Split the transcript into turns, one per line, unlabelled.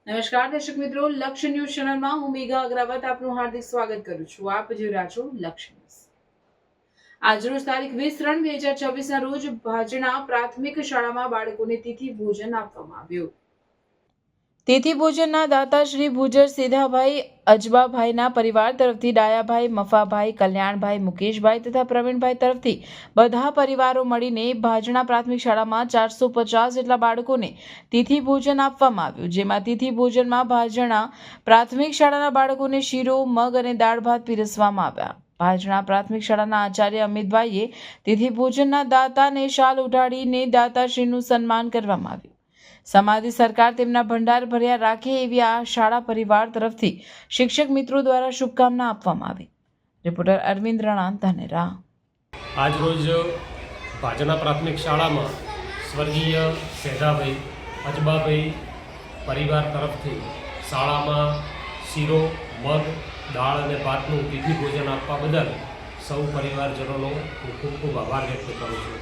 નમસ્કાર દર્શક મિત્રો, લક્ષ્ય ન્યૂઝ ચેનલમાં હું મેઘા અગ્રવાલ આપનું હાર્દિક સ્વાગત કરું છું. આપ જોઈ રહ્યા છો લક્ષ્ય ન્યૂઝ. આજરોજ તારીખ 20/3/2024 ના રોજ ભાજણા પ્રાથમિક શાળામાં બાળકોને તિથિ ભોજન આપવામાં આવ્યું. તિથિ ભોજનના દાતા શ્રી ભુજર સીધાભાઈ અજબાભાઈના પરિવાર તરફથી ડાયાભાઈ, મફાભાઈ, કલ્યાણભાઈ, મુકેશભાઈ તથા પ્રવીણભાઈ તરફથી બધા પરિવારો મળીને ભાજણા પ્રાથમિક શાળામાં 450 જેટલા બાળકોને તિથિ ભોજન આપવામાં આવ્યું. જેમાં તિથિ ભોજનમાં ભાજણા પ્રાથમિક શાળાના બાળકોને શીરો, મગ અને દાળ ભાત પીરસવામાં આવ્યા. ભાજણા પ્રાથમિક શાળાના આચાર્ય અમિતભાઈએ તિથિ ભોજનના દાતાને શાલ ઉઢાડીને દાતાશ્રીનું સન્માન કરવામાં આવ્યું. સમાધિ સરકાર તેમના ભંડાર ભર્યા રાખે એવી આ શાળા પરિવાર તરફથી શિક્ષક મિત્રો દ્વારા શુભકામના આપવામાં આવી. રિપોર્ટર અરવિંદ રણા, ધાનેરા.
આજ રોજ ભાજણા પ્રાથમિક શાળામાં સ્વર્ગીય સેધાભાઈ અજબાભાઈ પરિવાર તરફથી શાળામાં શીરો, મગ, દાળ અને ભાતનું તિથિ ભોજન આપવા બદલ સૌ પરિવારજનોનો હું ખૂબ ખૂબ આભાર વ્યક્ત કરું છું.